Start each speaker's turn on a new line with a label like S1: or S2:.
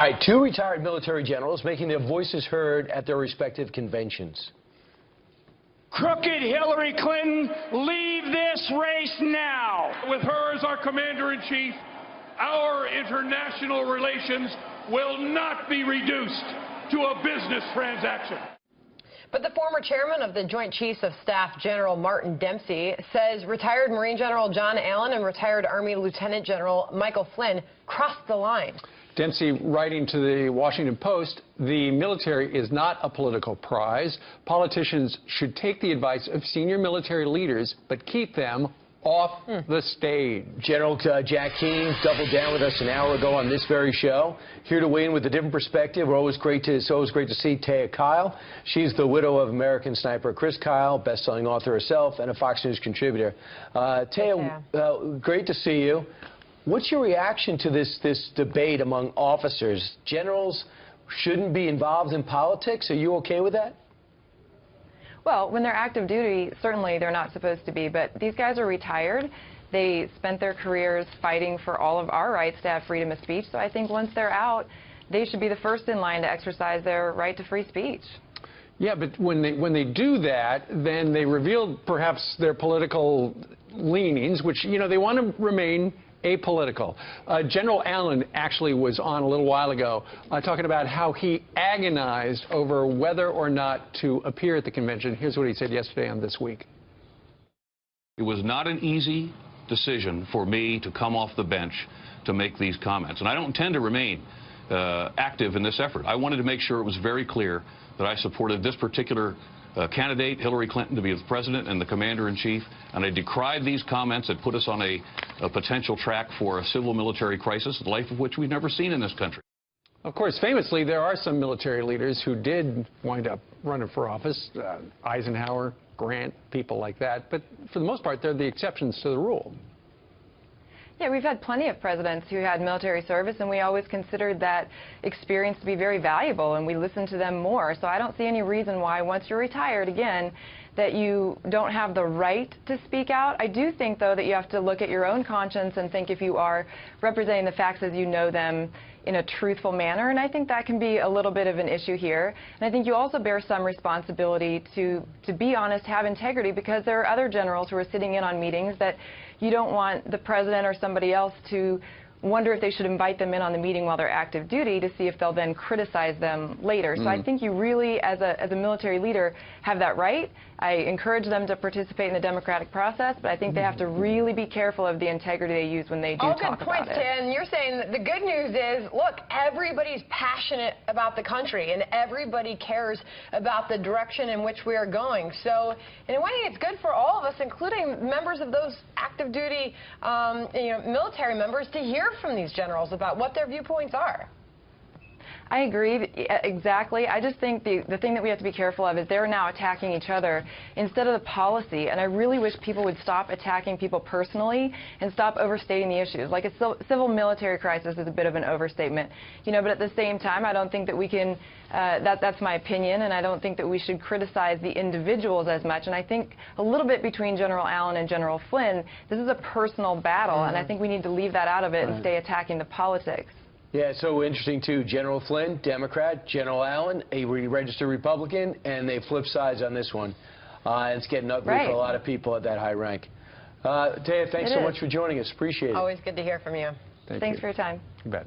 S1: All right, two retired military generals making their voices heard at their respective conventions.
S2: Crooked Hillary Clinton, leave this race now.
S3: With her as our commander-in-chief, our international relations will not be reduced to a business transaction.
S4: But the former chairman of the Joint Chiefs of Staff, General Martin Dempsey, says retired Marine General John Allen and retired Army Lieutenant General Michael Flynn crossed the line.
S5: Dempsey writing to the Washington Post, the military is not a political prize. Politicians should take the advice of senior military leaders, but keep them off the stage.
S1: General Jack Keane doubled down with us an hour ago on this very show. Here to weigh in with a different perspective. It's always great to see Taya Kyle. She's the widow of American sniper Chris Kyle, best-selling author herself, and a Fox News contributor. Taya, great to see you. What's your reaction to this debate among officers? Generals shouldn't be involved in politics. Are you okay with that?
S6: Well, when they're active duty, certainly they're not supposed to be, but these guys are retired. They spent their careers fighting for all of our rights to have freedom of speech, so I think once they're out, they should be the first in line to exercise their right to free speech.
S5: Yeah, but when they do that, then they reveal perhaps their political leanings, which, you know, they want to remain apolitical. General Allen actually was on a little while ago talking about how he agonized over whether or not to appear at the convention. Here's what he said yesterday on This Week.
S7: It was not an easy decision for me to come off the bench to make these comments, and I don't intend to remain active in this effort. I wanted to make sure it was very clear that I supported this particular candidate, Hillary Clinton, to be the president and the commander-in-chief, and I decried these comments that put us on a potential track for a civil-military crisis, the like of which we've never seen in this country.
S5: Of course, famously, there are some military leaders who did wind up running for office, Eisenhower, Grant, people like that, but for the most part, they're the exceptions to the rule.
S6: Yeah, we've had plenty of presidents who had military service, and we always considered that experience to be very valuable, and we listened to them more. So I don't see any reason why, once you're retired, again, that you don't have the right to speak out. I do think, though, that you have to look at your own conscience and think if you are representing the facts as you know them in a truthful manner, and I think that can be a little bit of an issue here. And I think you also bear some responsibility to be honest, have integrity, because there are other generals who are sitting in on meetings that you don't want the president or somebody else to wonder if they should invite them in on the meeting while they're active duty to see if they'll then criticize them later. So I think you really, as a military leader, have that right. I encourage them to participate in the democratic process, but I think they have to really be careful of the integrity they use when they do talk about it.
S4: All good points, Taya. And you're saying that the good news is, look, everybody's passionate about the country, and everybody cares about the direction in which we are going. So, in a way, it's good for all of us, including members of those active duty, military members, to hear from these generals about what their viewpoints are.
S6: I agree, exactly. I just think the thing that we have to be careful of is they're now attacking each other instead of the policy, and I really wish people would stop attacking people personally and stop overstating the issues. Like a civil military crisis is a bit of an overstatement, but at the same time, I don't think that we can, that's my opinion, and I don't think that we should criticize the individuals as much. And I think a little bit between General Allen and General Flynn, this is a personal battle, and I think we need to leave that out of it and stay attacking the politics.
S1: Yeah, so interesting, too. General Flynn, Democrat. General Allen, a registered Republican, and they flip sides on this one. It's getting ugly for a lot of people at that high rank. Taya, thanks so much for joining us. Appreciate it.
S4: Always good to hear from you.
S6: Thanks for your time.
S5: You bet.